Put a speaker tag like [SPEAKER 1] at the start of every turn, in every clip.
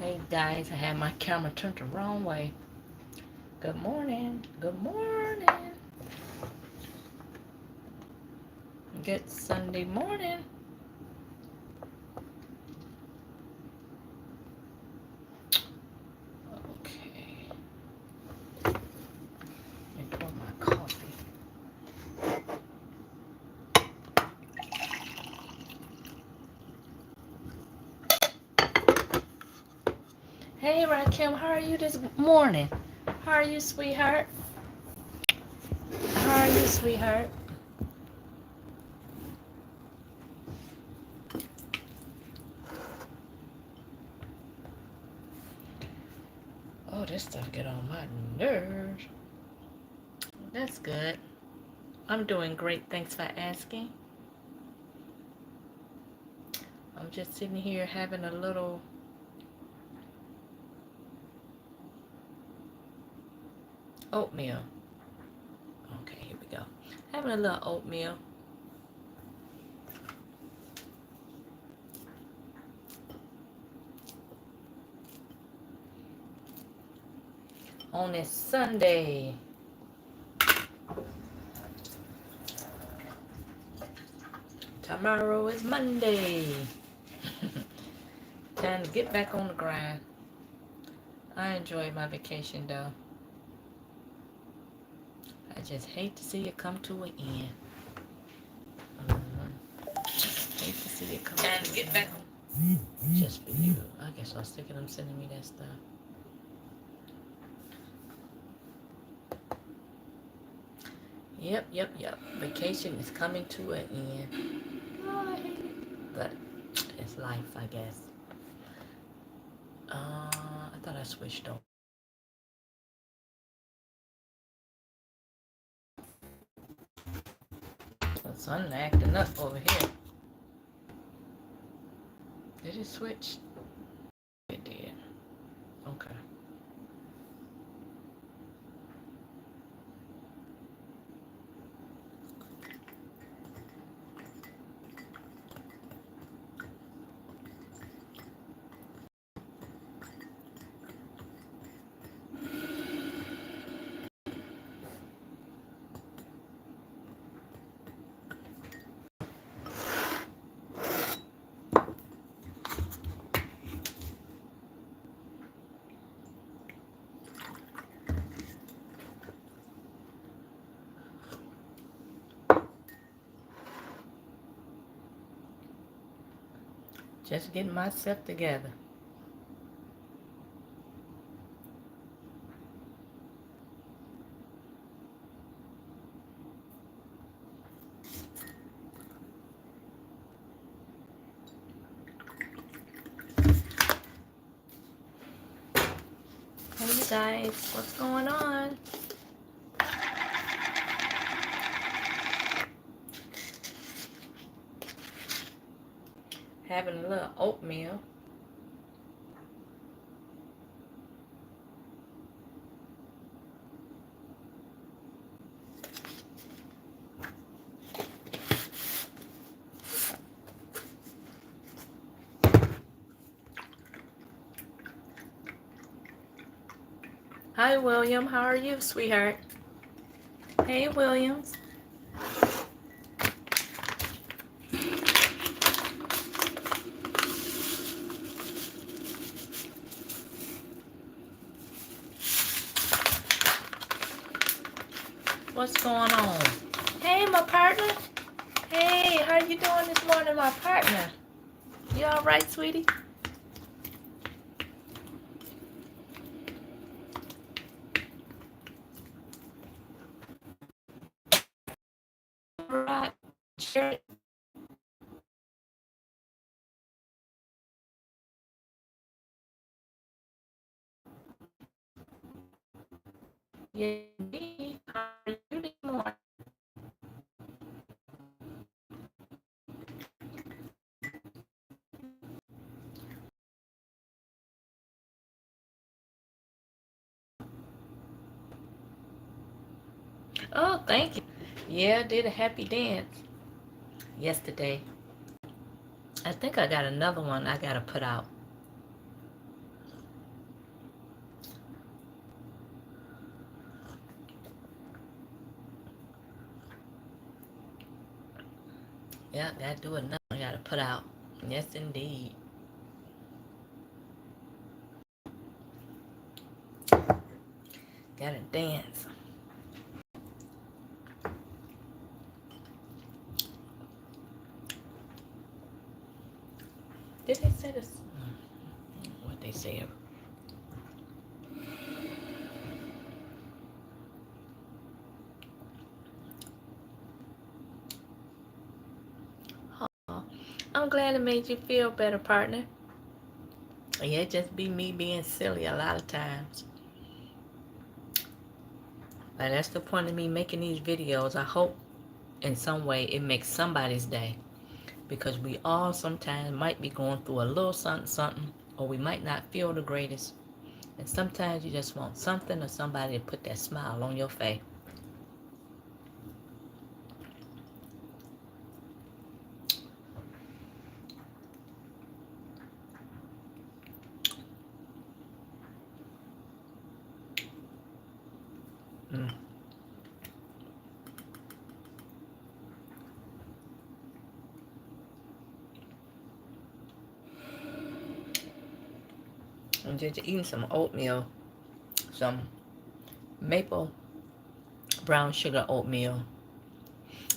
[SPEAKER 1] Hey guys, I had my camera turned the wrong way. Good morning. Good morning. Good Sunday morning. Okay. And pour my coffee. Hey Rakim, how are you this morning? How are you, sweetheart? How are you, sweetheart? Oh, this stuff get on my nerves. That's good. I'm doing great. Thanks for asking. I'm just sitting here having a little oatmeal. Okay, here we go. Having a little oatmeal. On this Sunday. Tomorrow is Monday. Time to get back on the grind. I enjoyed my vacation though. I just hate to see it come to an end. Hate to see it come to get back on. Just for you. I guess I'm sick of them sending me that stuff. Yep. Vacation is coming to an end. Oh, I hate it. But it's life, I guess. I thought I switched over. The sun acting up over here. Did it switch? It did. Okay. Just getting myself together. Hey you guys, what's going on? Having a little oatmeal. Hi William, how are you, sweetheart? Hey Williams. What's going on? Hey, my partner. Hey, how you doing this morning, my partner? You all right, sweetie? All right. Share it. Yeah, me. How are you this morning? Oh, thank you. Yeah, I did a happy dance yesterday. I think I got another one I gotta put out. Yeah, gotta do it now. I gotta put out. Yes, indeed. Gotta dance. Did they say this? What they say? Oh, I'm glad it made you feel better, partner. Yeah, it just be me being silly a lot of times. But that's the point of me making these videos. I hope in some way it makes somebody's day. Because we all sometimes might be going through a little something, something, or we might not feel the greatest. And sometimes you just want something or somebody to put that smile on your face. Mm. I'm just eating some oatmeal, some maple brown sugar oatmeal.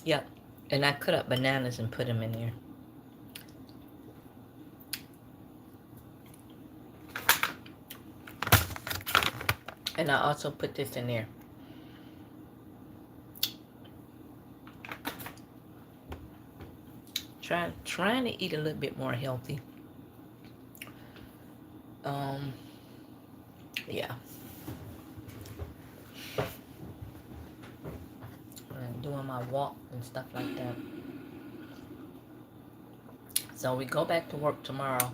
[SPEAKER 1] Yep. And I cut up bananas and put them in there. And I also put this in there. Trying to eat a little bit more healthy. Yeah. And doing my walk and stuff like that. So we go back to work tomorrow.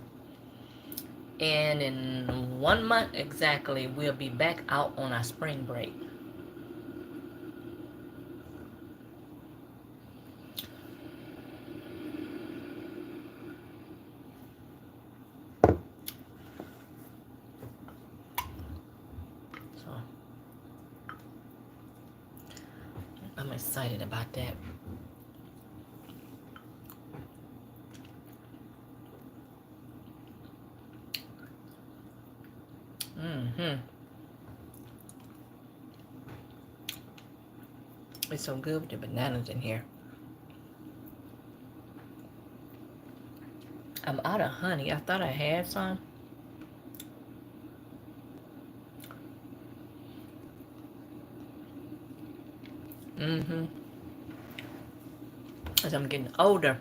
[SPEAKER 1] And in 1 month exactly, we'll be back out on our spring break. So I'm excited about that. Mm-hmm. It's so good with the bananas in here. I'm out of honey. I thought I had some. Mm-hmm. As I'm getting older,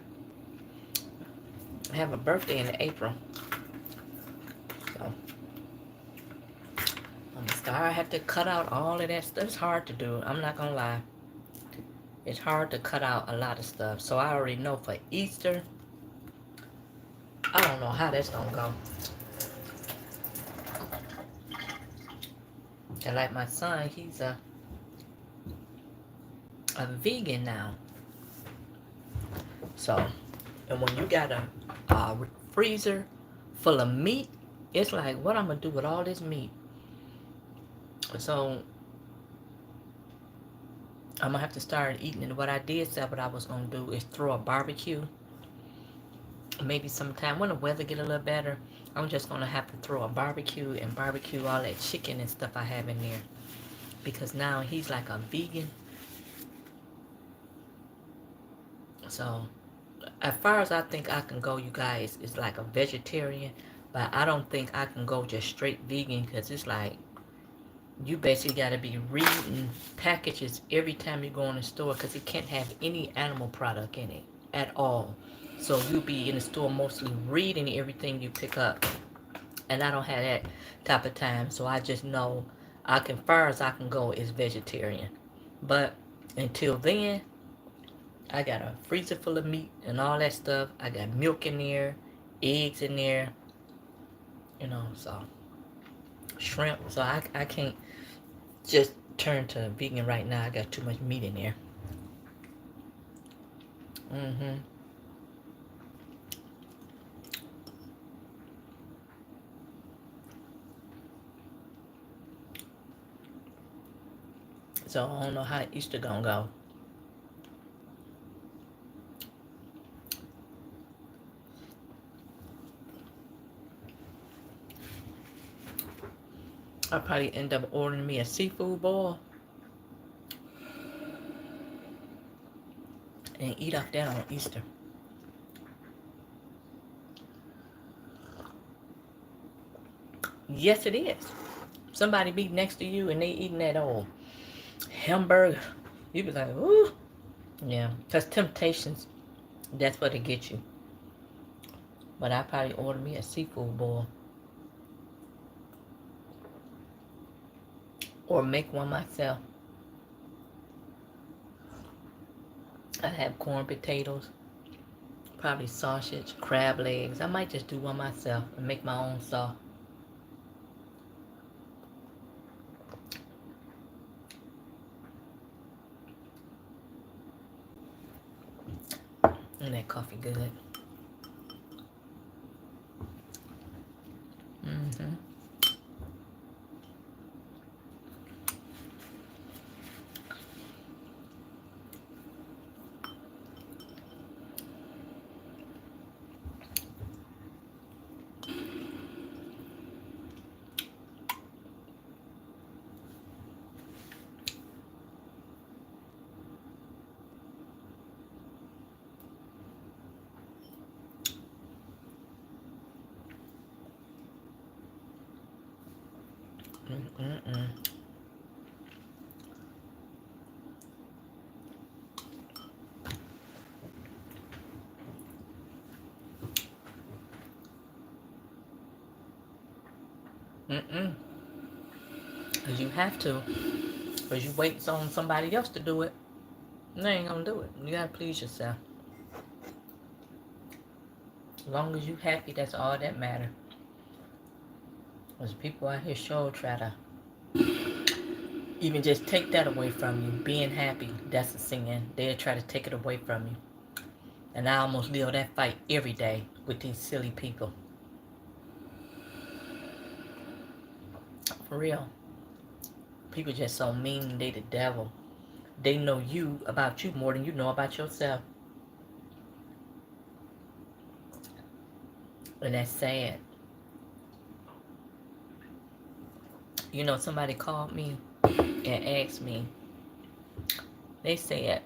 [SPEAKER 1] I have a birthday in April. So I'm sorry I have to cut out all of that stuff. It's hard to do. I'm not gonna lie. It's hard to cut out a lot of stuff. So I already know for Easter, I don't know how that's gonna go. And like my son, he's a vegan now. So, and when you got a freezer full of meat, it's like, what I'm gonna do with all this meat? So I'm gonna have to start eating it. What I did say what I was gonna do is throw a barbecue. Maybe sometime when the weather get a little better, I'm just gonna have to throw a barbecue and barbecue all that chicken and stuff I have in there. Because now he's like a vegan. So as far as I think I can go, you guys, it's like a vegetarian. But I don't think I can go just straight vegan because it's like you basically got to be reading packages every time you go in the store because it can't have any animal product in it at all. So you'll be in the store mostly reading everything you pick up. And I don't have that type of time. So I just know I can, far as I can go, is vegetarian. But until then, I got a freezer full of meat and all that stuff. I got milk in there, eggs in there, so shrimp. So I can't just turn to vegan right now. I got too much meat in there. Mm-hmm. So I don't know how Easter gonna go. I'll probably end up ordering me a seafood boil and eat off that on Easter. Yes, it is. Somebody be next to you and they eating that old hamburger. You be like, ooh. Yeah, because temptations, that's what it gets you. But I probably order me a seafood boil. Or make one myself. I have corn potatoes, probably sausage, crab legs. I might just do one myself and make my own sauce. And that coffee good. Mm-hmm. Mm-mm-mm. Mm-mm. Because you have to. Because you wait on somebody else to do it. They ain't gonna do it. You gotta please yourself. As long as you happy, that's all that matters. Because people out here sure try to even just take that away from you. Being happy, that's a sin. They'll try to take it away from you. And I almost live that fight every day with these silly people. For real. People just so mean, they the devil. They know you about you more than you know about yourself. And that's sad. You know, somebody called me and asked me, they said,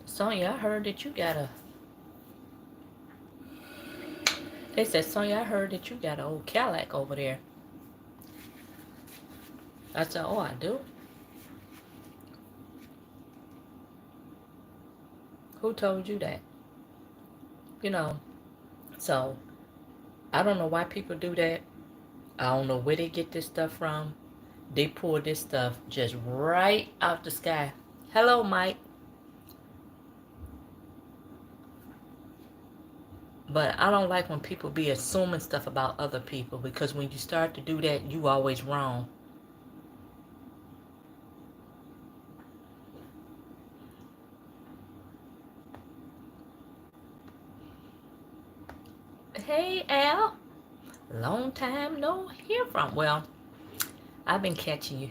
[SPEAKER 1] Sonya, I heard that you got a, they said, Sonya, I heard that you got an old Cadillac over there. I said, oh, I do? Who told you that? You know, so I don't know why people do that. I don't know where they get this stuff from. They pull this stuff just right out the sky. Hello, Mike. But I don't like when people be assuming stuff about other people, because when you start to do that, you always wrong. Hey, Al. Long time no hear from. Well, I've been catching you.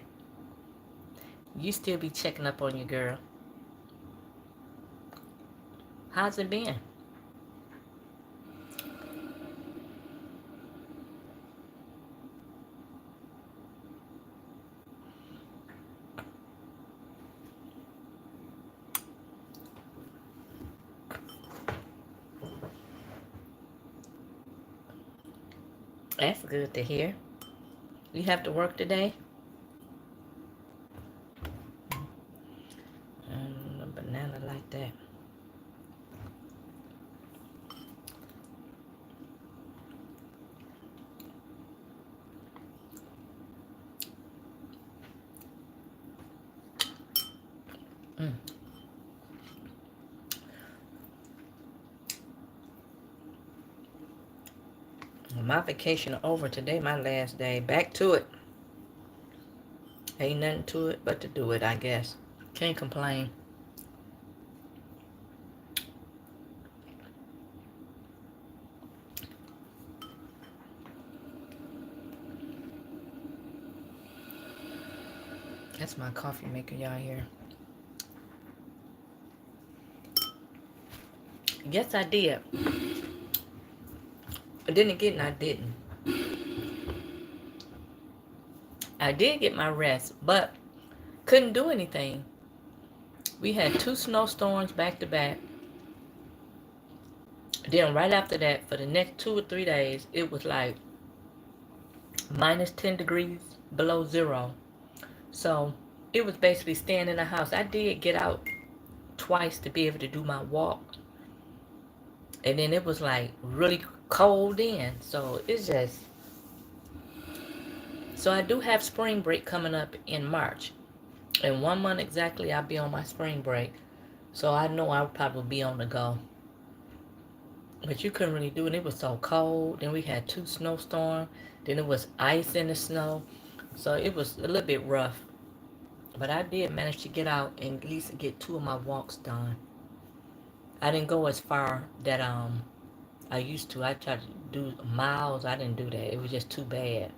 [SPEAKER 1] You still be checking up on your girl. How's it been? That's good to hear. You have to work today? A banana like that. Mm. My vacation over today, my last day. Back to it. Ain't nothing to it but to do it, I guess. Can't complain. That's my coffee maker, y'all hear. Yes, I did. But then again, I didn't. I did get my rest, but couldn't do anything. We had 2 snowstorms back to back. Then right after that, for the next 2 or 3 days, it was like minus 10 degrees below zero. So it was basically staying in the house. I did get out twice to be able to do my walk. And then it was like really cold in. So it's just... So I do have spring break coming up in March. In 1 month exactly, I'll be on my spring break. So I know I'll probably be on the go. But you couldn't really do it. It was so cold. Then we had 2 snowstorms. Then it was ice in the snow. So it was a little bit rough. But I did manage to get out and at least get 2 of my walks done. I didn't go as far that I used to. I tried to do miles. I didn't do that. It was just too bad.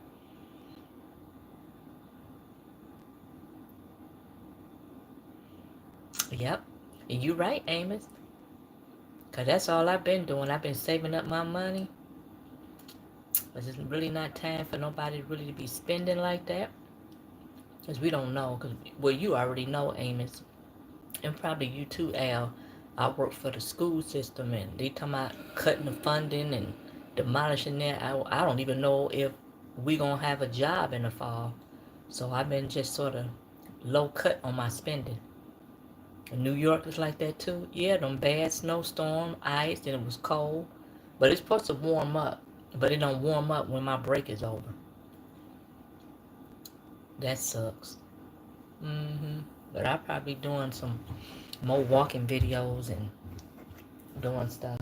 [SPEAKER 1] Yep. And you right, Amos. Because that's all I've been doing. I've been saving up my money. But it's really not time for nobody really to be spending like that. Because we don't know. Cause, well, you already know, Amos. And probably you too, Al. I work for the school system, and they talking about cutting the funding and demolishing that. I don't even know if we going to have a job in the fall. So I've been just sort of low cut on my spending. And New York is like that too. Yeah, them bad snowstorm, ice, and it was cold. But it's supposed to warm up. But it don't warm up when my break is over. That sucks. But I'll probably doing some more walking videos and doing stuff.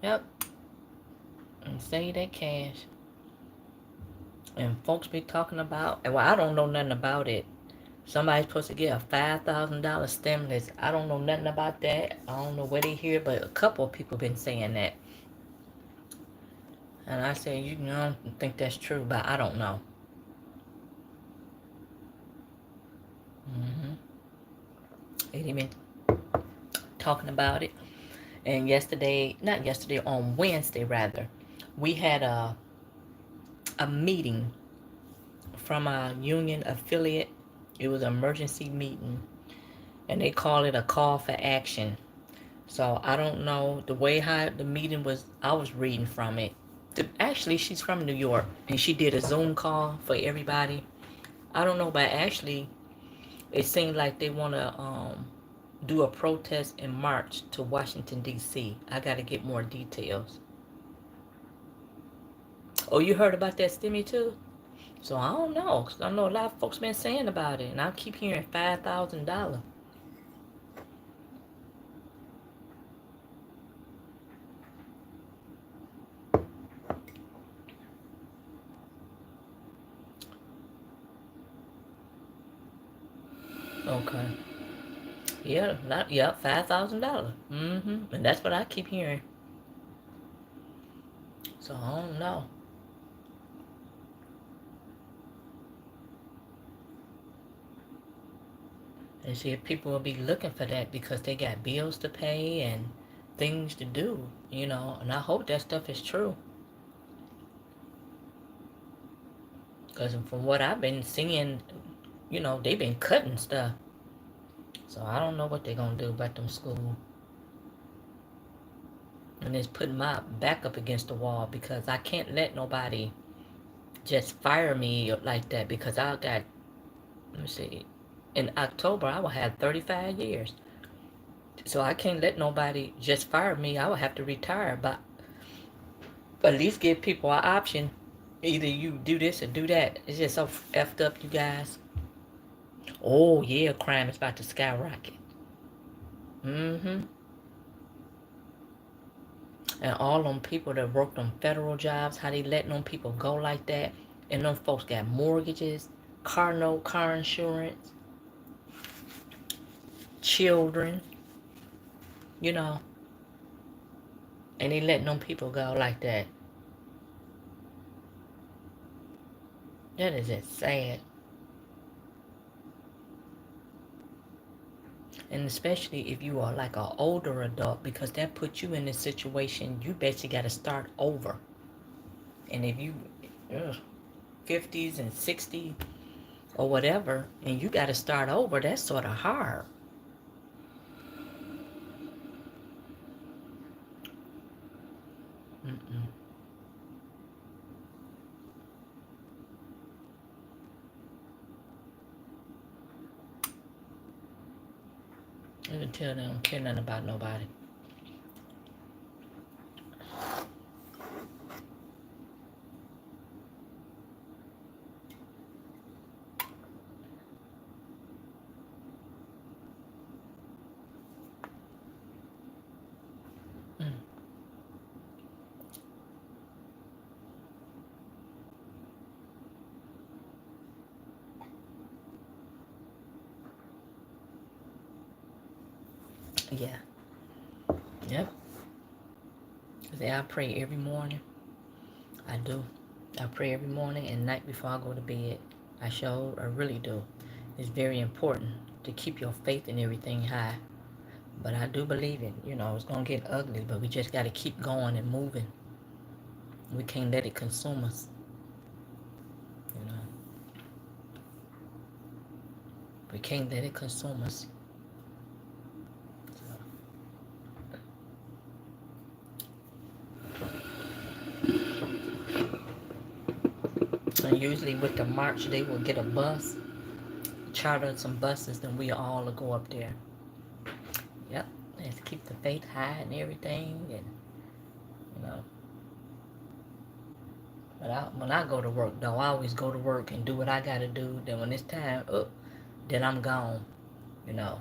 [SPEAKER 1] Yep. And save that cash. And folks be talking about, well, I don't know nothing about it. Somebody's supposed to get a $5,000 stimulus. I don't know nothing about that. I don't know where they hear, but a couple of people been saying that. And I said, you know, I don't think that's true, but I don't know. They been talking about it. And on Wednesday rather, we had a meeting from a union affiliate. It was an emergency meeting, and they call it a call for action. So I don't know the way how the meeting was. I was reading from it. Actually, she's from New York, and she did a Zoom call for everybody. I don't know, but actually, it seemed like they want to do a protest in March to Washington, D.C. I got to get more details. Oh, you heard about that stimmy too? So I don't know. 'Cause I know a lot of folks been saying about it, and I keep hearing $5,000. Okay. Yeah, $5,000. And that's what I keep hearing. So I don't know. And see, if people will be looking for that because they got bills to pay and things to do, you know. And I hope that stuff is true. Because from what I've been seeing, you know, they've been cutting stuff. So I don't know what they're going to do about them schools. And it's putting my back up against the wall because I can't let nobody just fire me like that because I got, let me see, in October I will have 35 years. So I can't let nobody just fire me. I will have to retire, but at least give people an option. Either you do this or do that. It's just so effed up, you guys. Oh yeah, crime is about to skyrocket. And all them people that worked on federal jobs, how they letting them people go like that. And them folks got mortgages, car note, car insurance, children, you know. And they letting them people go like that. That is just sad. And especially if you are like an older adult, because that puts you in this situation, you basically got to start over. And if you 50s and 60s or whatever, and you got to start over, that's sort of hard. Mm-mm. You can tell they don't care nothing about nobody. Mm. Yeah. Yep. See, I pray every morning. I do. I pray every morning and night before I go to bed. I really do. It's very important to keep your faith and everything high. But I do believe it. It's going to get ugly, but we just got to keep going and moving. We can't let it consume us. You know, we can't let it consume us. And usually with the march, they will get a bus, charter some buses, then we all will go up there. Yep, let's keep the faith high and everything, and you know. But when I go to work, though, I always go to work and do what I gotta do. Then when it's time up, then I'm gone. You know,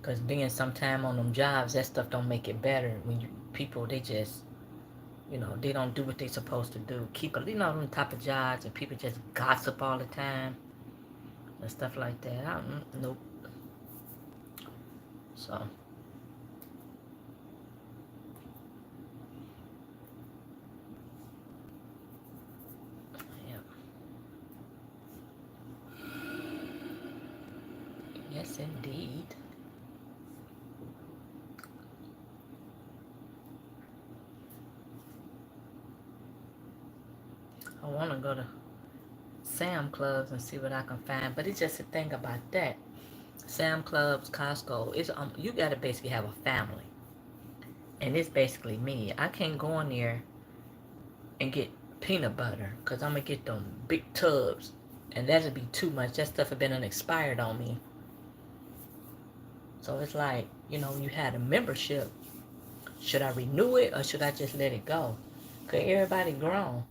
[SPEAKER 1] because being sometime on them jobs, that stuff don't make it better. When people, they just, they don't do what they supposed to do. Keep them type of jobs, and people just gossip all the time and stuff like that. Nope. So. Yes, indeed. I want to go to Sam Clubs and see what I can find, but it's just a thing about that. Sam Clubs, Costco, you got to basically have a family, and it's basically me. I can't go in there and get peanut butter because I'm gonna get them big tubs, and that'd be too much. That stuff have been expired on me. So it's like, you had a membership. Should I renew it or should I just let it go? Because everybody grown.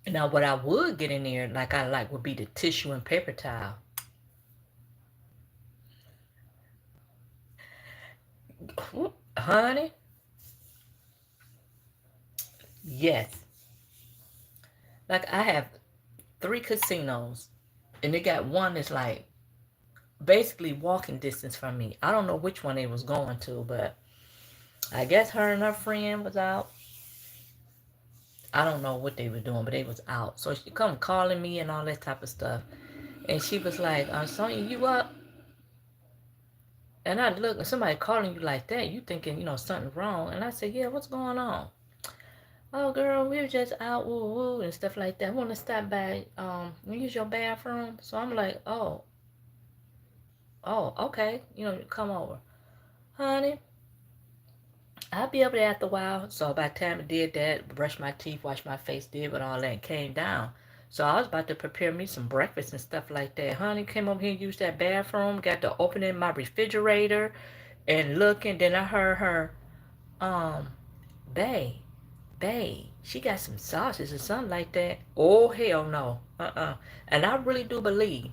[SPEAKER 1] Now, what I would get in there, like I like, would be the tissue and paper towel. Honey, yes. Like I have 3 casinos, and they got one that's like basically walking distance from me. I don't know which one they was going to, but I guess her and her friend was out. I don't know what they were doing, but they was out. So she come calling me and all that type of stuff. And she was like, Sonya, you up? And I look, somebody calling you like that, you thinking, something wrong. And I said, yeah, what's going on? Oh, girl, we were just out, woo, woo, and stuff like that. I want to stop by, use your bathroom. So I'm like, okay, come over. Honey, I'll be up there after a while. So by the time I did that, brushed my teeth, washed my face, did what all that, and came down. So I was about to prepare me some breakfast and stuff like that. Honey came over here and used that bathroom, got to opening my refrigerator and looking. Then I heard her, um, babe, she got some sausages or something like that. Oh, hell no. And I really do believe,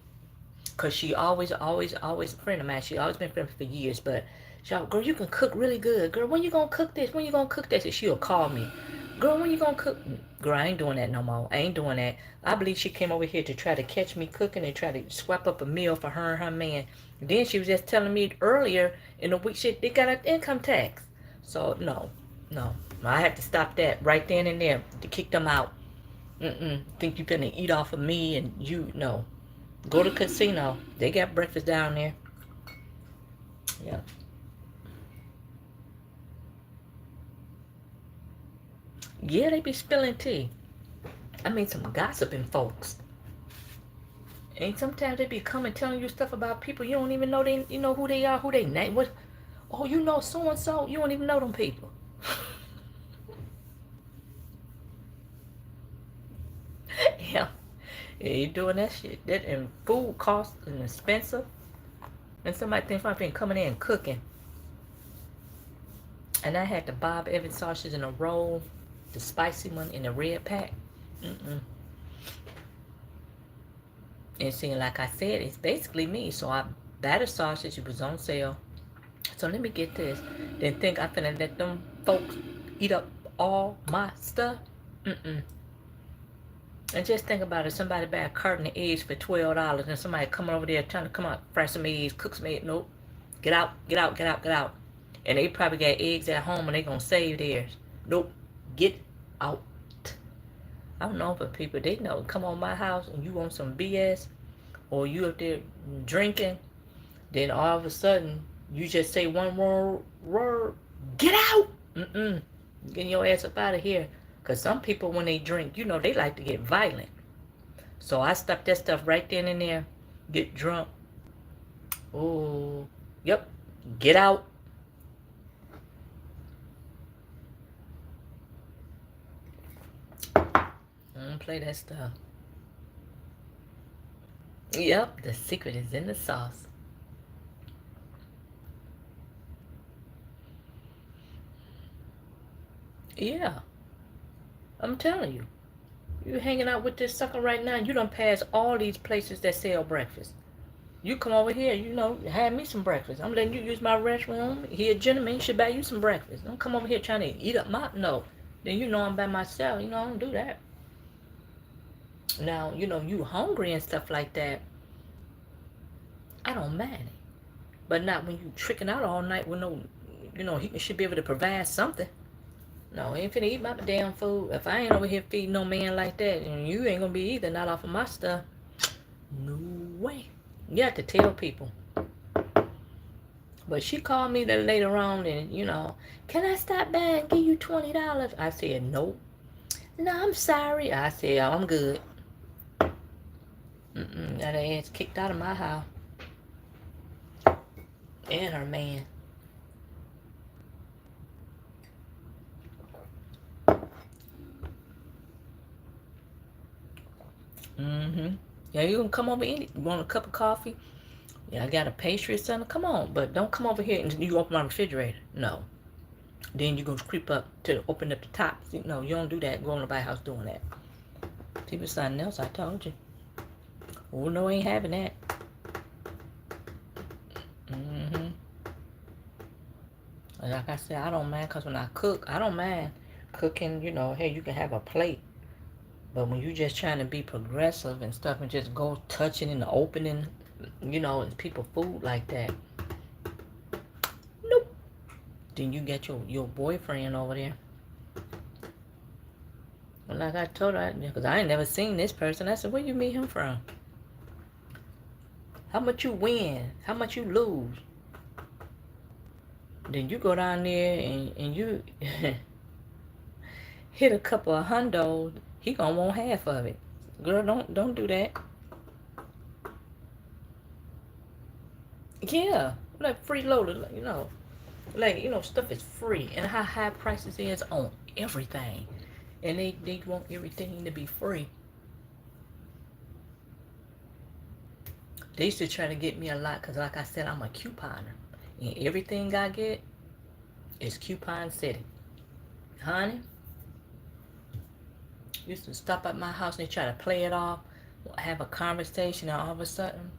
[SPEAKER 1] because she always, a friend of mine. She always been friends for years, but she'll, girl, you can cook really good. Girl, when you gonna cook this? When you gonna cook this? And she'll call me. Girl, when you gonna cook? Girl, I ain't doing that no more. I ain't doing that. I believe she came over here to try to catch me cooking and try to swap up a meal for her and her man. And then she was just telling me earlier in the week, they got an income tax. So, no. I had to stop that right then and there to kick them out. Think you finna eat off of me and you, no. Go to casino. They got breakfast down there. Yeah. Yeah, they be spilling tea. I mean, some gossiping folks. And sometimes they be coming telling you stuff about people you don't even know you know who they are, who they name. What? Oh, you know so and so. You don't even know them people. Yeah. Yeah, you doing that shit. That and food costs and expensive. And somebody thinks I've been coming in cooking. And I had the Bob Evans sausage in a roll, the spicy one in the red pack. Mm-mm. And see, like I said, it's basically me. So I batter sausage. It was on sale. So let me get this. Then think I'm finna let them folks eat up all my stuff? Mm-mm. And just think about it. Somebody buy a carton of eggs for $12 and somebody coming over there trying to come out, fry some eggs, cook some eggs. Nope. Get out, get out, get out, get out. And they probably got eggs at home and they gonna save theirs. Nope. Get out. I don't know, but people, they know. Come on my house and you want some BS or you up there drinking, then all of a sudden you just say one word, get out. Mm-mm. Getting your ass up out of here. Because some people, when they drink, you know, they like to get violent. So I stop that stuff right then and there. Get drunk. Oh, yep. Get out. Don't play that stuff. Yep, the secret is in the sauce. Yeah, I'm telling you. You hanging out with this sucker right now, you done pass all these places that sell breakfast. You come over here, you know, have me some breakfast. I'm letting you use my restroom. He a gentleman, should buy you some breakfast. Don't come over here trying to eat up my, no. Then you know I'm by myself. You know, I don't do that. Now, you know, you hungry and stuff like that, I don't mind it. But not when you tricking out all night with no, you know, he should be able to provide something. No, he ain't finna eat my damn food. If I ain't over here feeding no man like that, and you ain't gonna be either, not off of my stuff. No way. You have to tell people. But she called me later on and, you know, can I stop by and give you $20? I said, nope. No, I'm sorry. I said, oh, I'm good. Got her ass kicked out of my house. And her man. Yeah, you can come over in. You want a cup of coffee? Yeah, I got a pastry or something. Come on, but don't come over here and you open my refrigerator. No. Then you go creep up to open up the top. No, you don't do that. Go in nobody's house doing that. People something else, I told you. Oh, no, ain't having that. Like I said, I don't mind because when I cook, I don't mind cooking, you know, hey, you can have a plate. But when you just trying to be progressive and stuff and just go touching in the opening, you know, and people food like that. Nope. Then you get your boyfriend over there. And like I told her, because I ain't never seen this person. I said, where you meet him from? How much you win? How much you lose? Then you go down there and you hit a couple of hundos. He gonna want half of it. Girl, don't do that. Yeah, like freeloader, you know. Like, you know, stuff is free. And how high prices is on everything. And they want everything to be free. They used to try to get me a lot because, like I said, I'm a couponer. And everything I get is coupon city. Honey, used to stop at my house and they try to play it off, have a conversation, and all of a sudden,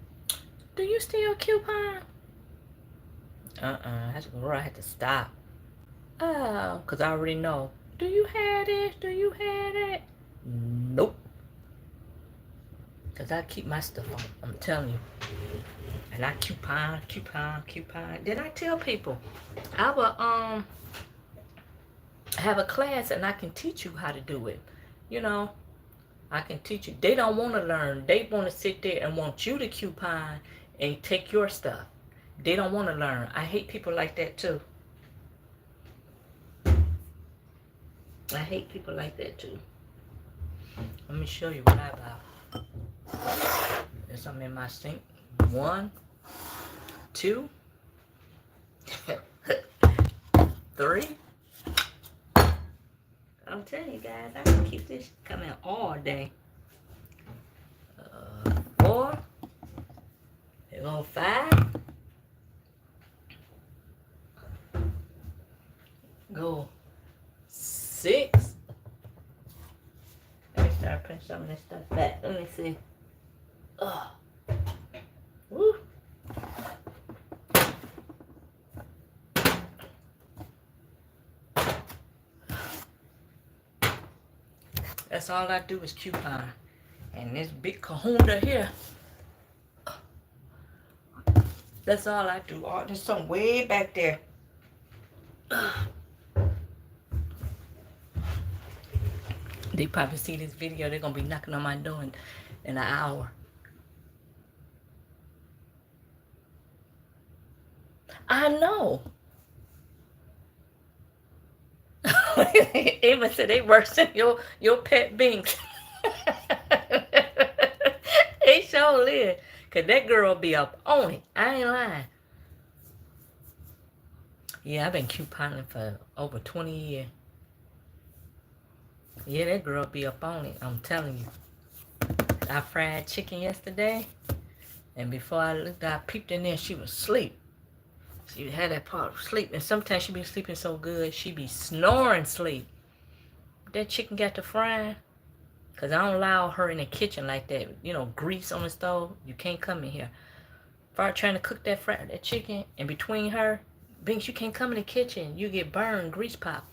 [SPEAKER 1] do you steal coupon? That's where I had to stop. Oh, because I already know. Do you have this? Do you have that? Nope. Because I keep my stuff on. I'm telling you. And I coupon. Then I tell people, I will have a class and I can teach you how to do it. You know, I can teach you. They don't want to learn. They want to sit there and want you to coupon and take your stuff. They don't want to learn. I hate people like that too. I hate people like that too. Let me show you what I bought. There's something in my sink. 1, 2, 3. I'm telling you guys, I can keep this coming all day. 4. There go 5. Go 6. Let me start putting some of this stuff back. Let me see. Woo. That's all I do is coupon. And this big kahuna here, that's all I do. Oh, there's some way back there. They probably see this video. They're going to be knocking on my door in an hour. I know. Ava said they worse than your pet binks. They sure live. Because that girl be up on it. I ain't lying. Yeah, I've been couponing for over 20 years. Yeah, that girl be up on it. I'm telling you. I fried chicken yesterday. And before I looked, I peeped in there. She was asleep. She had that part of sleep. And sometimes she be sleeping so good, she be snoring sleep. That chicken got to frying. Because I don't allow her in the kitchen like that. You know, grease on the stove. You can't come in here. If I'm trying to cook that chicken, and between her, Binks, you can't come in the kitchen. You get burned, grease pop.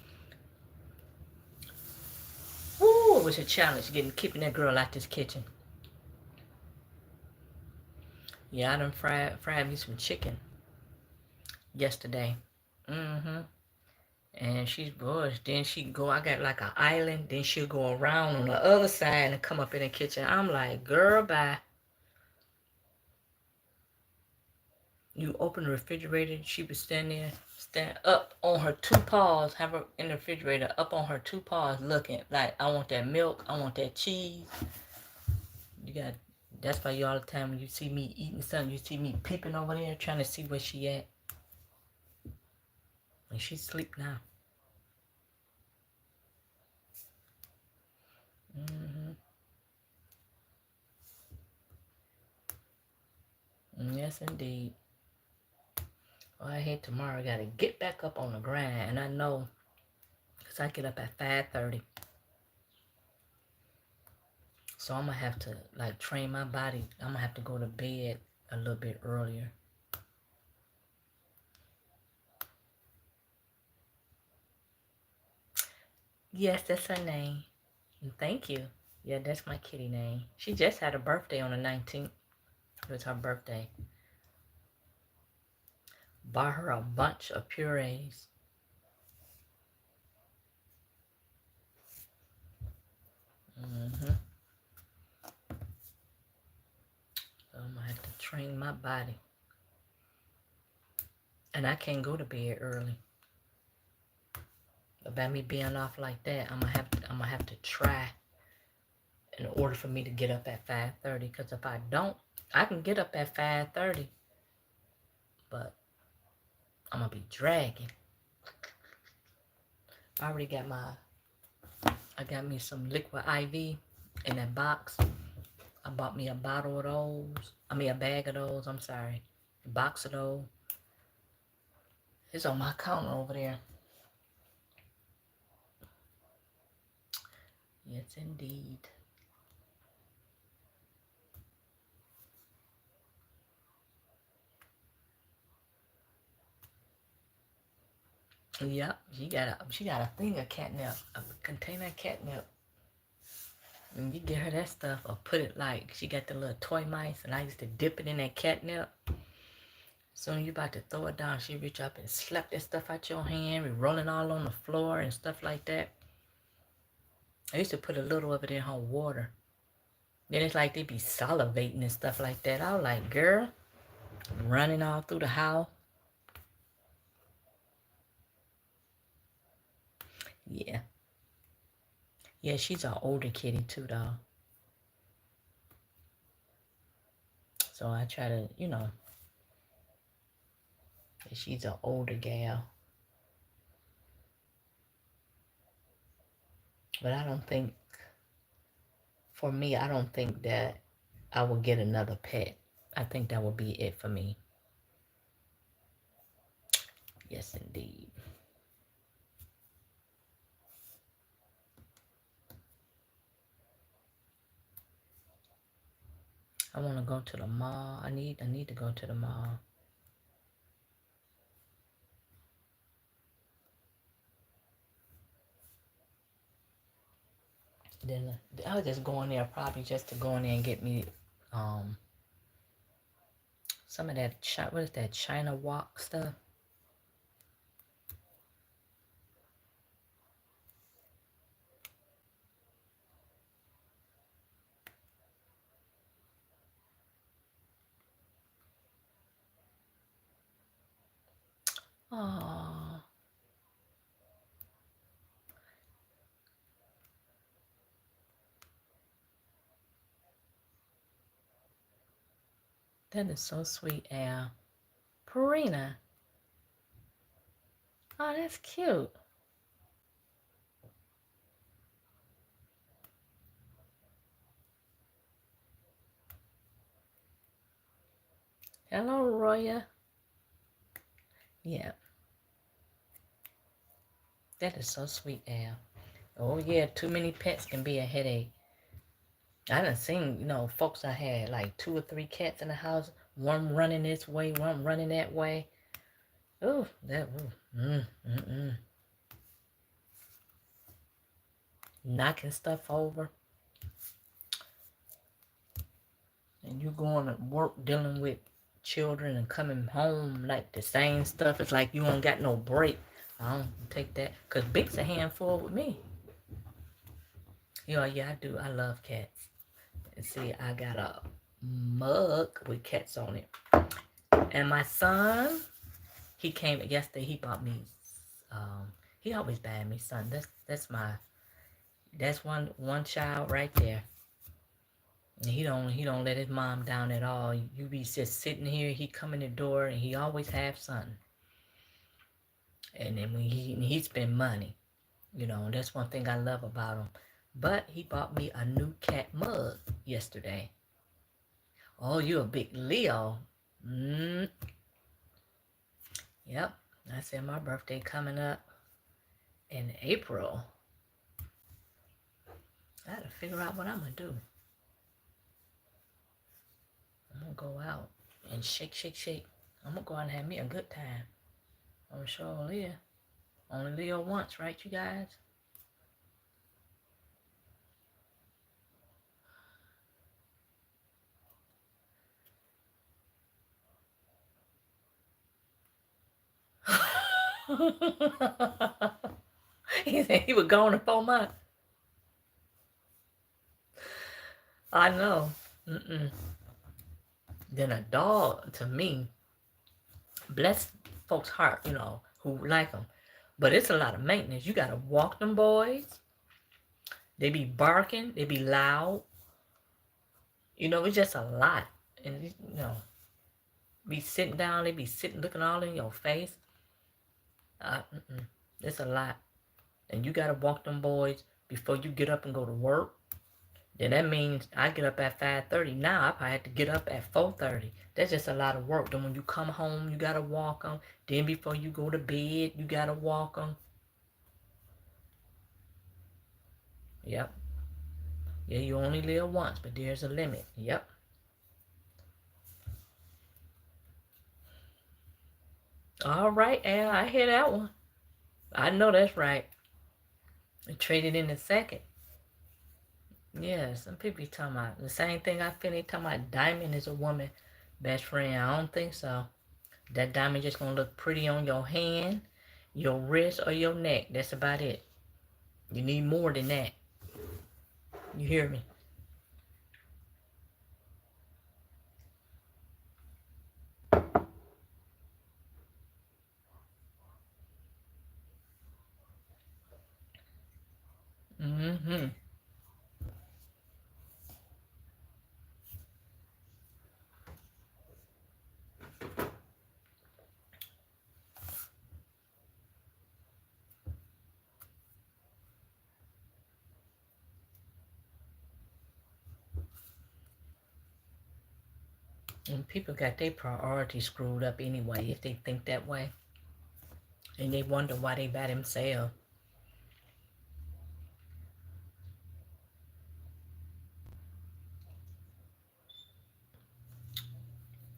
[SPEAKER 1] Woo, it was a challenge keeping that girl out this kitchen. Yeah, I done fried me some chicken yesterday. And she's bored. Then she go, I got like an island. Then she'll go around on the other side and come up in the kitchen. I'm like, girl, bye. You open the refrigerator, she would stand up on her 2 paws, have her in the refrigerator, up on her 2 paws, looking like, I want that milk, I want that cheese. That's why you all the time when you see me eating something, you see me peeping over there, trying to see where she at. And she's asleep now. Yes, indeed. Oh, I hate tomorrow. I got to get back up on the grind. And I know, because I get up at 5:30. So I'm going to have to, like, train my body. I'm going to have to go to bed a little bit earlier. Yes, that's her name. Thank you. Yeah, that's my kitty name. She just had a birthday on the 19th. It was her birthday. Bought her a bunch of purees. So I'm going to have to train my body. And I can't go to bed early. But by me being off like that, I'm gonna have to try in order for me to get up at 5:30. Because if I don't, I can get up at 5:30. But I'm gonna be dragging. I already got I got me some liquid IV in that box. I bought me a bottle of those. A bag of those, I'm sorry. A box of those. It's on my counter over there. Yes, indeed. Yep, she got a thing of catnip, a container of catnip. And you get her that stuff or put it like, she got the little toy mice and I used to dip it in that catnip. Soon as you about to throw it down, she reach up and slap that stuff out your hand, be rolling all on the floor and stuff like that. I used to put a little of it in her water. Then it's like they be salivating and stuff like that. I was like, girl, running all through the house. Yeah. Yeah, she's an older kitty too, though. So I try to, she's an older gal. But I don't think, for me, I don't think that I will get another pet. I think that will be it for me. Yes, indeed. I want to go to the mall. I need to go to the mall. Then I was just going there probably just to go in there and get me some of that, what is that, China walk stuff? Oh, that is so sweet, Al. Purina. Oh, that's cute. Hello, Roya. Yeah, that is so sweet, Al. Oh, yeah, too many pets can be a headache. I done seen, folks I had like 2 or 3 cats in the house. One running this way, one running that way. Ooh, knocking stuff over. And you going to work dealing with children and coming home like the same stuff. It's like you don't got no break. I don't take that. Because Big's a handful with me. Yeah, I do. I love cats. And see, I got a mug with cats on it. And my son, he came yesterday. He bought me. He always buy me something. That's one child right there. And he don't let his mom down at all. You be just sitting here. He come in the door and he always have something. And then when he spend money, that's one thing I love about him. But he bought me a new cat mug yesterday. Oh, you a big Leo? Yep. I said my birthday coming up in April. I gotta figure out what I'm gonna do. I'm gonna go out and shake, shake, shake. I'm gonna go out and have me a good time. I'm sure Leah. Only Leo once, right, you guys? He said he was gone in 4 months. I know. Then a dog, to me, bless folks' heart, who like them. But it's a lot of maintenance. You got to walk them boys. They be barking. They be loud. It's just a lot. And, be sitting down. They be sitting, looking all in your face. It's a lot. And you got to walk them boys before you get up and go to work. Then that means I get up at 5:30. Now I probably have to get up at 4:30. That's just a lot of work. Then when you come home, you got to walk them. Then before you go to bed, you got to walk them. Yep. Yeah, you only live once, but there's a limit. Yep. All right, Al, I hear that one. I know that's right. I traded in a second. Yeah, some people be talking about the same thing I feel. They talking about Diamond is a woman best friend. I don't think so. That diamond just gonna look pretty on your hand, your wrist, or your neck. That's about it. You need more than that. You hear me? Mm-hmm. And people got their priorities screwed up anyway if they think that way. And they wonder why they by themselves.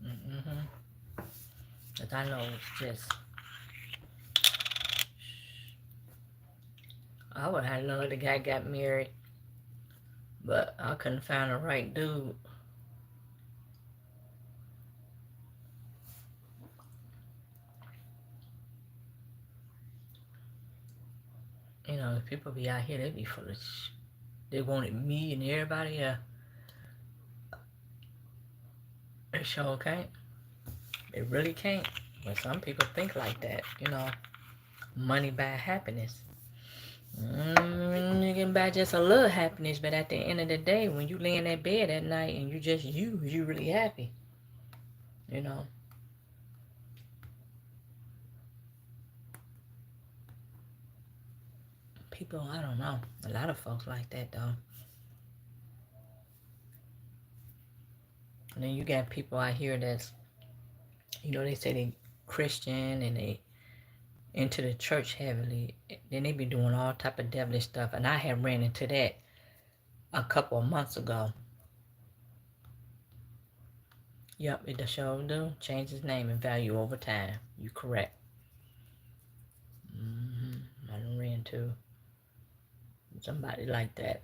[SPEAKER 1] Mm-hmm. Because I know it's just, I would have loved the guy got married, but I couldn't find the right dude. You know, people be out here, they be full of they wanted me and everybody else. They sure can't. They really can't. But some people think like that, you know. Money buy happiness. You can buy just a little happiness, but at the end of the day, when you lay in that bed at night and you just you really happy. You know. People, I don't know. A lot of folks like that though. And then you got people out here that's, you know, they say they Christian and they into the church heavily. Then they be doing all type of devilish stuff. And I had ran into that a couple of months ago. Yep, it does show do. Change his name and value over time. You correct. I done ran into somebody like that.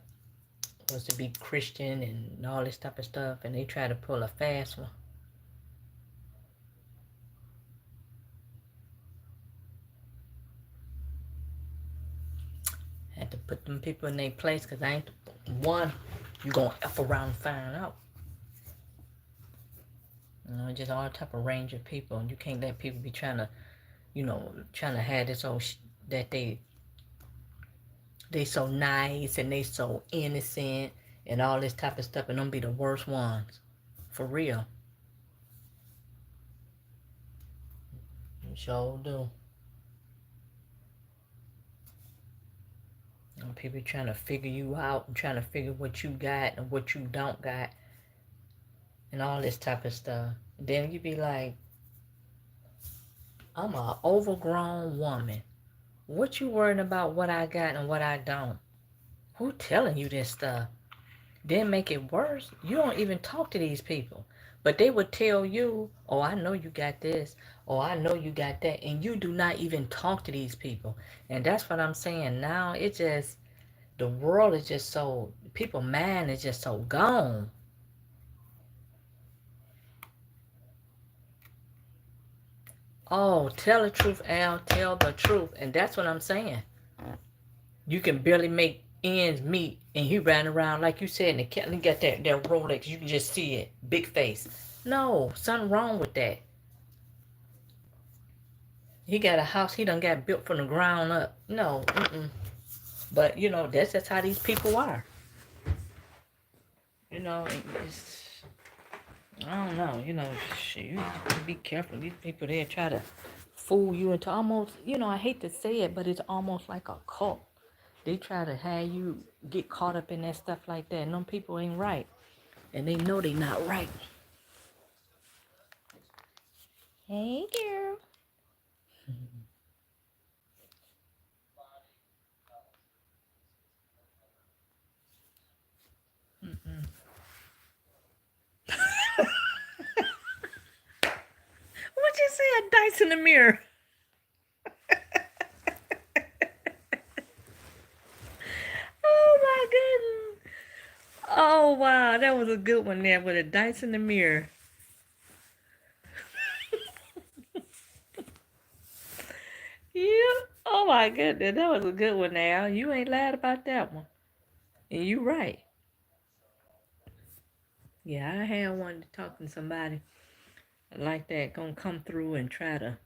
[SPEAKER 1] Was to be Christian and all this type of stuff, and they try to pull a fast one. Had to put them people in their place, because I ain't one you gonna F around and find out. You know, just all type of range of people, and you can't let people be trying to, you know, trying to have this old that they so nice and they so innocent and all this type of stuff, and them be the worst ones, for real. You sure do. And people trying to figure you out and trying to figure what you got and what you don't got and all this type of stuff. Then you be like, I'm an overgrown woman. What you worrying about what I got and what I don't? Who telling you this stuff? Then make it worse. You don't even talk to these people. But they would tell you, oh, I know you got this. Oh, I know you got that. And you do not even talk to these people. And that's what I'm saying. Now it just, the world is just so, people mind is just so gone. Oh, tell the truth, Al. Tell the truth. And that's what I'm saying. You can barely make ends meet, and he ran around, like you said, and he got that Rolex. You can just see it. Big face. No, something wrong with that. He got a house he done got built from the ground up. No, But, you know, that's just how these people are. You know, it's, I don't know, you know, shit, you be careful. These people, they try to fool you into almost, you know, I hate to say it, but it's almost like a cult. They try to have you get caught up in that stuff like that. And them people ain't right. And they know they not right. Hey, girl. What you say? A dice in the mirror. Oh my goodness. Oh wow, that was a good one there with a dice in the mirror. Yeah. Oh my goodness, that was a good one now. You ain't lied about that one. And you right. Yeah, I had one talking to somebody like that gonna come through and try to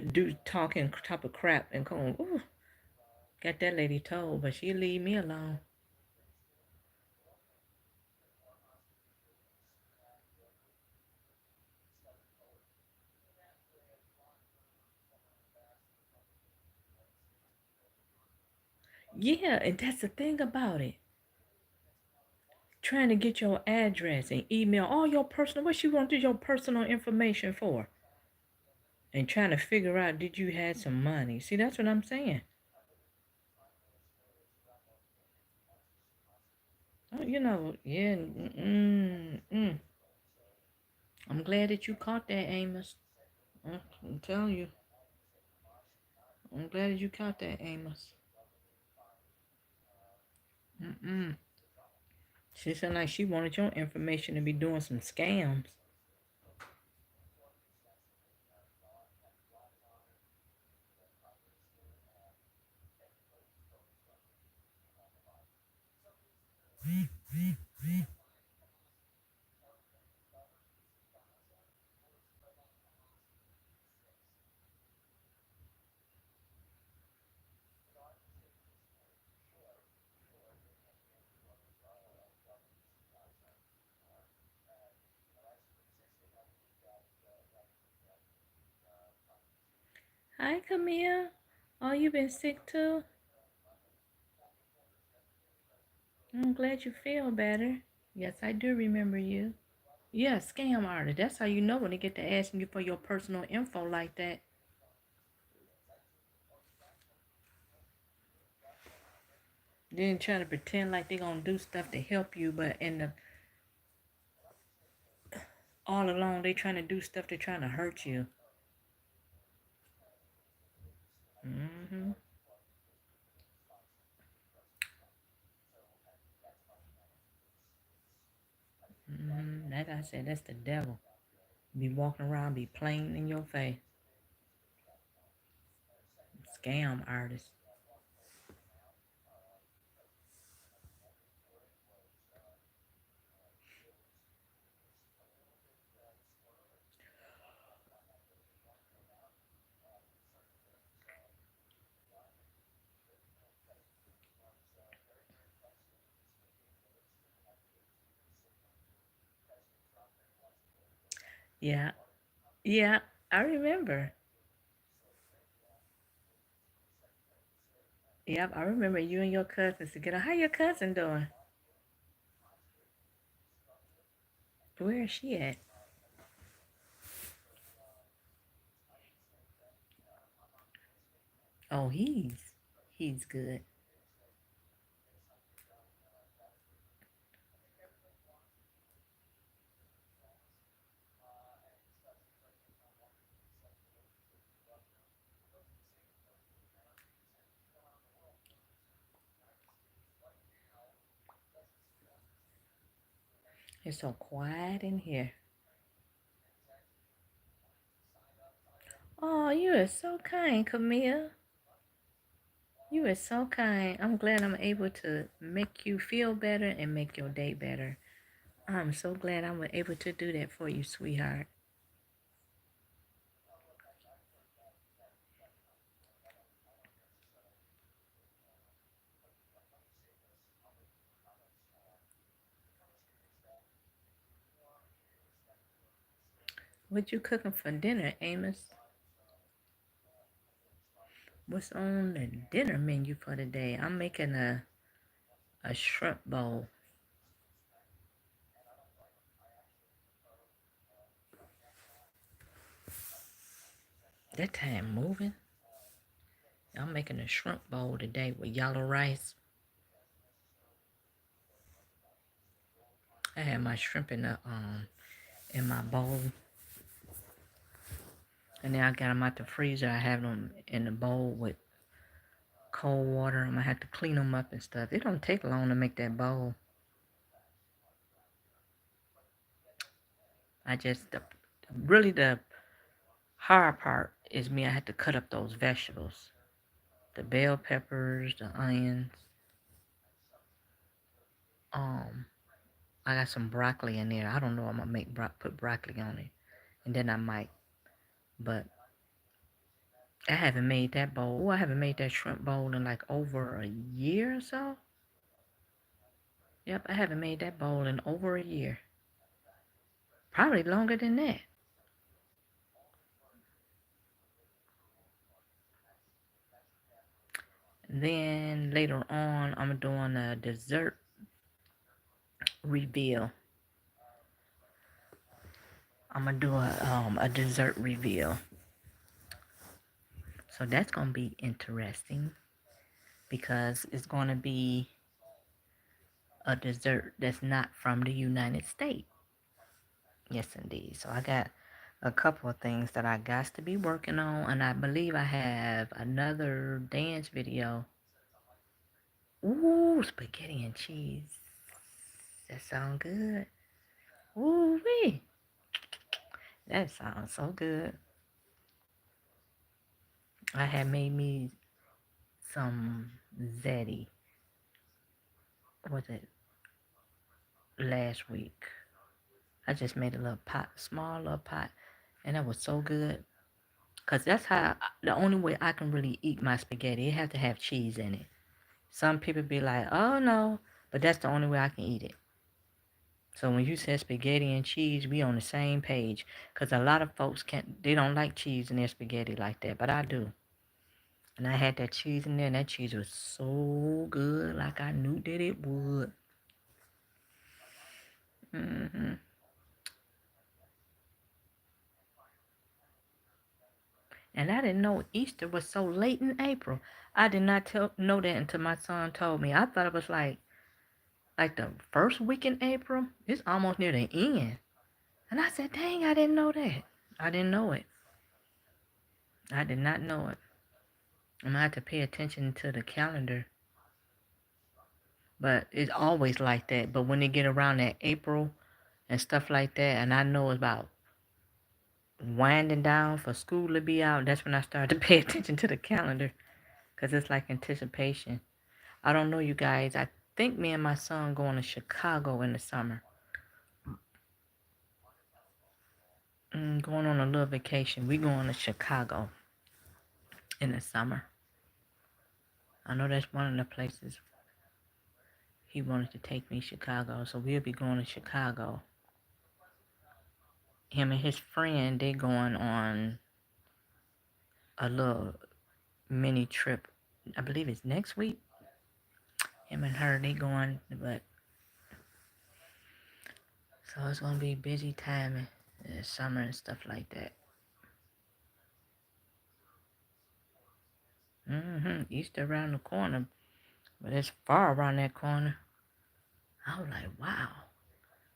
[SPEAKER 1] do talking type of crap and going, ooh, got that lady told, but she leave me alone. Yeah, and that's the thing about it. Trying to get your address and email, all your personal, what you want to do your personal information for? And trying to figure out, did you have some money? See, that's what I'm saying. Oh, yeah. I'm glad that you caught that, Amos. I'm telling you. I'm glad that you caught that, Amos. Mm-mm. She sounded like she wanted your information to be doing some scams. Hi, Camille. Oh, you been sick too? I'm glad you feel better. Yes, I do remember you. Yeah, scam artist. That's how you know when they get to asking you for your personal info like that. Then trying to pretend like they gonna do stuff to help you, but all along they trying to do stuff to trying to hurt you. Mm-hmm. Mm-hmm. Like I said, that's the devil. Be walking around, be playing in your face. Scam artist. Yeah, yeah, I remember. Yep, I remember you and your cousins together. How your cousin doing? Where is she at? Oh, he's good. It's so quiet in here. Oh, you are so kind, Camille. You are so kind. I'm glad I'm able to make you feel better and make your day better. I'm so glad I'm able to do that for you, sweetheart. What you cooking for dinner, Amos? What's on the dinner menu for today? I'm making a shrimp bowl. That time moving. I'm making a shrimp bowl today with yellow rice. I had my shrimp in my bowl, and then I got them out the freezer. I have them in the bowl with cold water. I'm gonna have to clean them up and stuff. It don't take long to make that bowl. I just really the hard part is me. I had to cut up those vegetables, the bell peppers, the onions. Um, I got some broccoli in there. I don't know. I'm gonna put broccoli on it, and then I might. But I haven't made that bowl. Oh, I haven't made that shrimp bowl in like over a year or so. Yep, I haven't made that bowl in over a year. Probably longer than that. Then later on, I'm doing a dessert reveal. I'm gonna do a dessert reveal. So that's gonna be interesting because it's gonna be a dessert that's not from the United States. Yes, indeed. So I got a couple of things that I got to be working on, and I believe I have another dance video. Ooh, spaghetti and cheese. That sound good. Ooh wee. That sounds so good. I had made me some ziti. Was it last week? I just made a little pot, small little pot, and that was so good. Cause that's how the only way I can really eat my spaghetti. It has to have cheese in it. Some people be like, "Oh no," but that's the only way I can eat it. So when you said spaghetti and cheese, we on the same page. Cause a lot of folks can't, they don't like cheese in their spaghetti like that, but I do. And I had that cheese in there, and that cheese was so good, like I knew that it would. hmm And I didn't know Easter was so late in April. I did not know that until my son told me. I thought it was like the first week in April. It's almost near the end. And I said, dang, I didn't know that. I didn't know it. I did not know it. I'm gonna have to pay attention to the calendar. But it's always like that. But when they get around that April and stuff like that, and I know it's about winding down for school to be out, that's when I start to pay attention to the calendar. Because it's like anticipation. I don't know, you guys. I think me and my son going to Chicago in the summer. Going on a little vacation. We going to Chicago in the summer. I know that's one of the places he wanted to take me, Chicago. So we'll be going to Chicago. Him and his friend, they going on a little mini trip. I believe it's next week. Him and her, they going, but so it's gonna be busy time in the summer and stuff like that. Easter around the corner, but it's far around that corner. I was like, wow.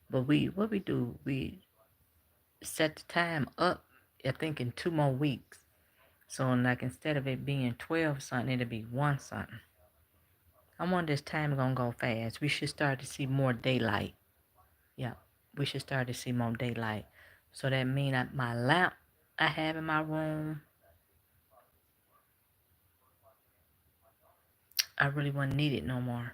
[SPEAKER 1] But what we do, we set the time up, I think in 2 more weeks. So like instead of it being 12 something, it'll be 1 something. I wonder this time gonna go fast. We should start to see more daylight. Yeah, we should start to see more daylight. So that means that my lamp I have in my room, I really wouldn't need it no more.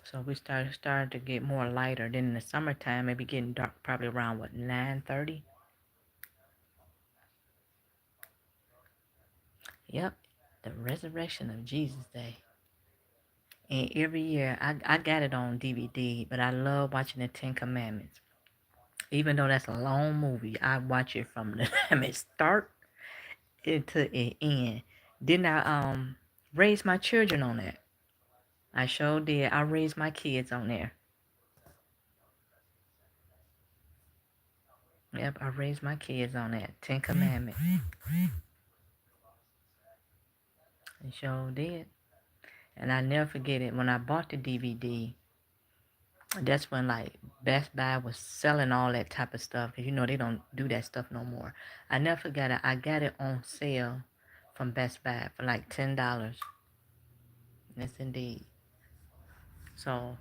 [SPEAKER 1] So we started to get more lighter. Then in the summertime, it be getting dark probably around what 9:30. Yep, the resurrection of Jesus Day. And every year, I got it on DVD, but I love watching the Ten Commandments. Even though that's a long movie, I watch it from the time it start into it end. Didn't I raise my children on that? I sure did. I raised my kids on there. Yep, I raised my kids on that. Ten Commandments. I sure did. And I never forget it. When I bought the DVD, that's when like Best Buy was selling all that type of stuff. Because you know they don't do that stuff no more. I never forgot it. I got it on sale from Best Buy for like $10. Yes, indeed. So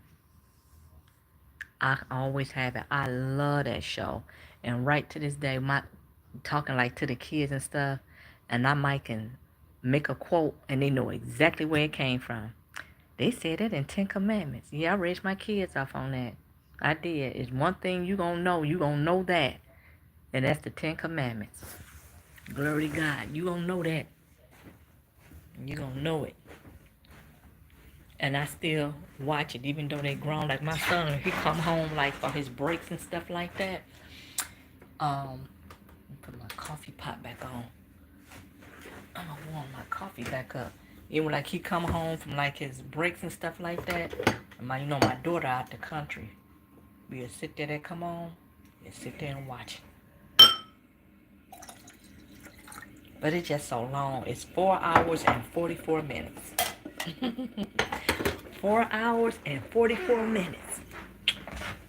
[SPEAKER 1] I always have it. I love that show. And right to this day, my talking like to the kids and stuff, and I might can make a quote and they know exactly where it came from. They said it in Ten Commandments. Yeah, I raised my kids off on that. I did. It's one thing you gonna know. You gonna know that. And that's the Ten Commandments. Glory to God. You gonna know that. You gonna know it. And I still watch it, even though they grown. Like my son, he come home like for his breaks and stuff like that. Put my coffee pot back on. I'm gonna warm my coffee back up. Even like he come home from like his breaks and stuff like that. And my daughter out the country. We'll sit there, they come on, and sit there and watch it. But it's just so long. It's 4 hours and 44 minutes. 4 hours and 44 minutes.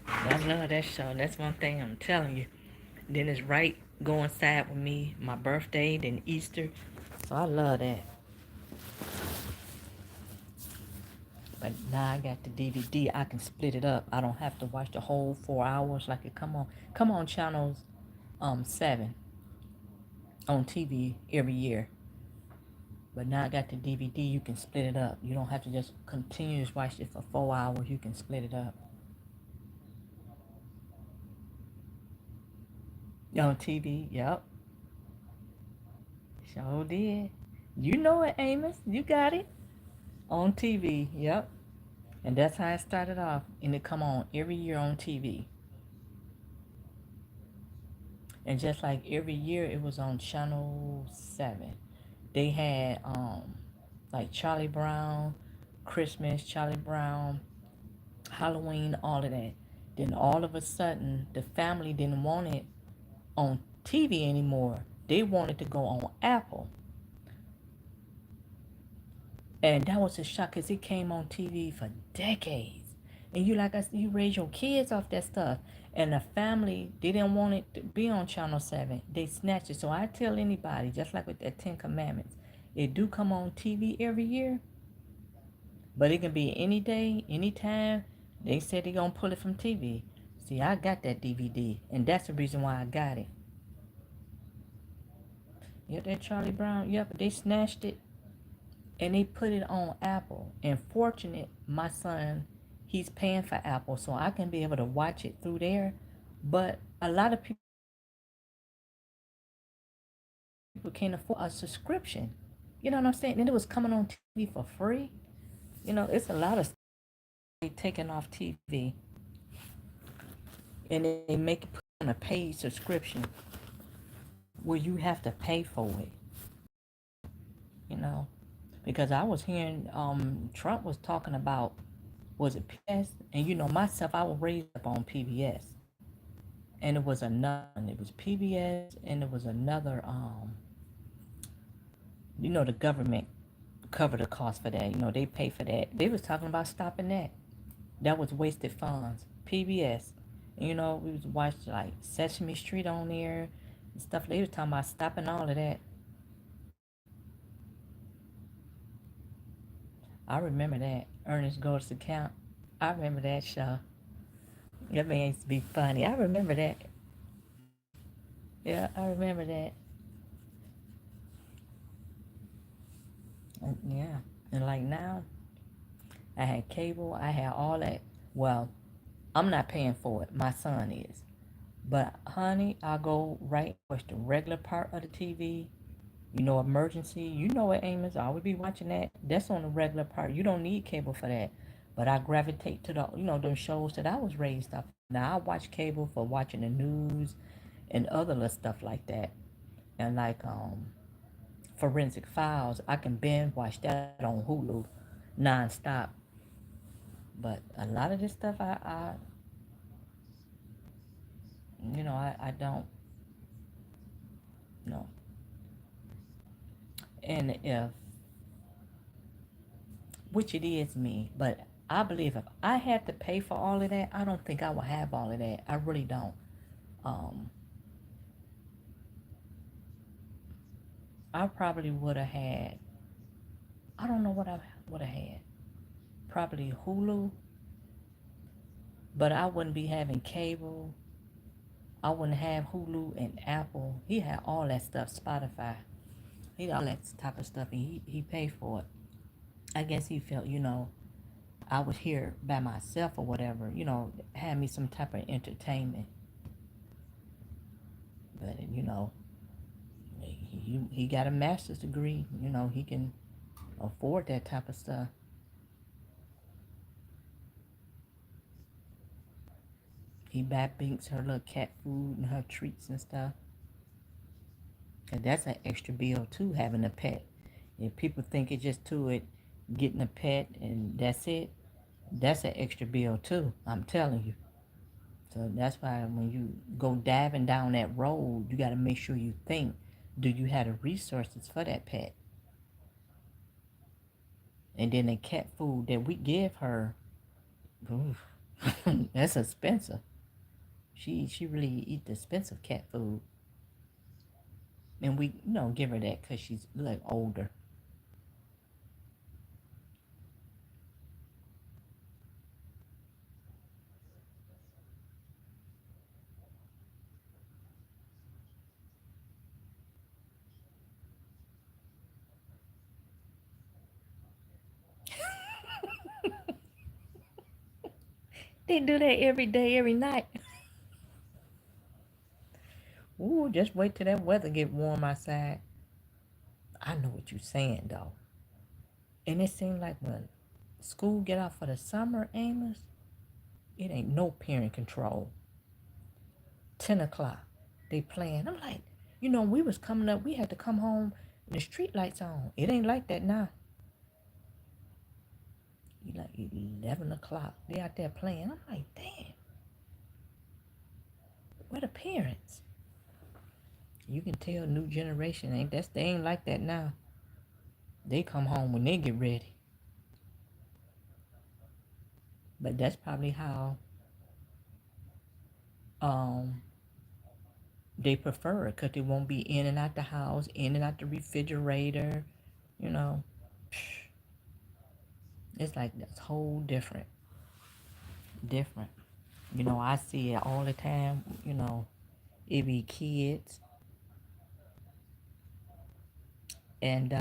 [SPEAKER 1] I love that show. That's one thing I'm telling you. Then it's right going side with me, my birthday, then Easter. So I love that. But now I got the DVD. I can split it up. I don't have to watch the whole 4 hours like it come on channels 7 on TV every year. But now I got the DVD, you can split it up. You don't have to just continue to watch it for 4 hours. You can split it up. On TV, yep. Sure did. You know it, Amos. You got it. On TV, yep. And that's how it started off. And it come on every year on TV. And just like every year it was on Channel 7. They had like Charlie Brown, Christmas, Charlie Brown, Halloween, all of that. Then all of a sudden the family didn't want it on TV anymore. They wanted to go on Apple. And that was a shock because it came on TV for decades. And you like I said, you raise your kids off that stuff. And the family, they didn't want it to be on Channel 7. They snatched it. So I tell anybody, just like with the Ten Commandments, it do come on TV every year, but it can be any day, anytime. They said they gonna pull it from TV. See, I got that DVD, and that's the reason why I got it. Yep, that Charlie Brown, yep, they snatched it and they put it on Apple. And fortunate, my son, he's paying for Apple, so I can be able to watch it through there. But a lot of people can't afford a subscription. You know what I'm saying? And it was coming on TV for free. It's a lot of stuff they taking off TV, and they make it put on a paid subscription where you have to pay for it. You know, because I was hearing Trump was talking about, was it PBS? And myself, I was raised up on PBS, and it was another one. It was PBS, and it was another. The government cover the cost for that. They pay for that. They was talking about stopping that. That was wasted funds. PBS. We was watching like Sesame Street on there and stuff. They was talking about stopping all of that. I remember that. Ernest Goes to Count. I remember that show. That man used to be funny. I remember that. Yeah, I remember that. And, yeah. And like now, I had cable. I had all that. Well, I'm not paying for it. My son is. But honey, I go right watch the regular part of the TV. Emergency. You know what, Amos? I would be watching that. That's on the regular part. You don't need cable for that. But I gravitate to them shows that I was raised up. Now I watch cable for watching the news and other little stuff like that. And like Forensic Files, I can binge watch that on Hulu nonstop. But a lot of this stuff, I don't know. And if, which it is me, but I believe if I had to pay for all of that, I don't think I would have all of that. I really don't. Um, I probably would have had, I don't know what I would have had. Probably Hulu, but I wouldn't be having cable. I wouldn't have Hulu and Apple. He had all that stuff, Spotify. He had all that type of stuff, and he paid for it. I guess he felt, I was here by myself or whatever, had me some type of entertainment. But, he got a master's degree. He can afford that type of stuff. He buy Binks her little cat food and her treats and stuff. And that's an extra bill too, having a pet. If people think it's just to it, getting a pet and that's it, that's an extra bill too. I'm telling you. So that's why when you go diving down that road, you got to make sure you think, do you have the resources for that pet? And then the cat food that we give her, oof, that's expensive. She really eat the expensive cat food, and we give her that because she's like older. They do that every day, every night. Ooh, just wait till that weather get warm outside. I know what you're saying though, and it seems like when school get out for the summer, Amos, it ain't no parent control. 10 o'clock, they playing. I'm like, we was coming up. We had to come home. And the street lights on. It ain't like that now. You like 11 o'clock. They out there playing. I'm like, damn. Where the parents? You can tell new generation they ain't like that now. They come home when they get ready. But that's probably how um they prefer it, because they won't be in and out the house, in and out the refrigerator. You know, it's like that's whole different. I see it all the time. It be kids and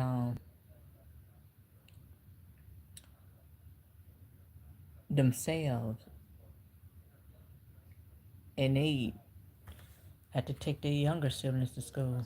[SPEAKER 1] themselves, and they have to take their younger siblings to school.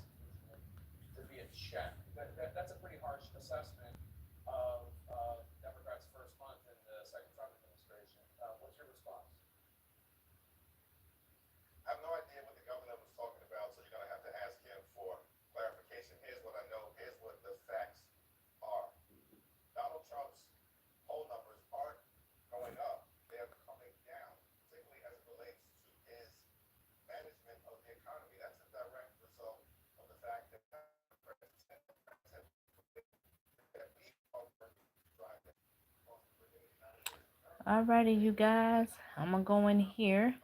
[SPEAKER 1] Alrighty, you guys, I'm gonna go in here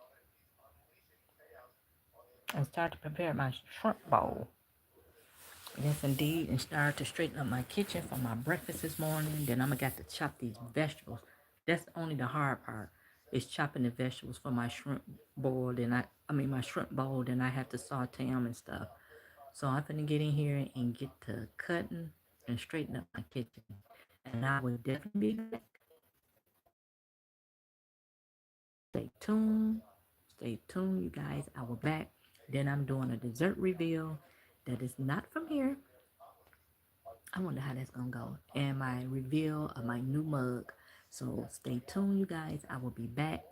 [SPEAKER 1] and start to prepare my shrimp bowl. Yes, indeed, and start to straighten up my kitchen for my breakfast this morning. Then I'm gonna got to chop these vegetables. That's only the hard part, is chopping the vegetables for my shrimp bowl. Then my shrimp bowl. Then I have to saute them and stuff. So I'm gonna get in here and get to cutting and straighten up my kitchen. And I will definitely be back. Stay tuned. Stay tuned, you guys. I will back. Then I'm doing a dessert reveal that is not from here. I wonder how that's gonna go. And my reveal of my new mug. So stay tuned, you guys. I will be back.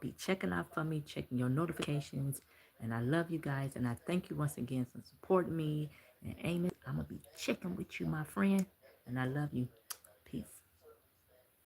[SPEAKER 1] Be checking out for me, checking your notifications. And I love you guys. And I thank you once again for supporting me. And Amos, I'm gonna be checking with you, my friend. And I love you.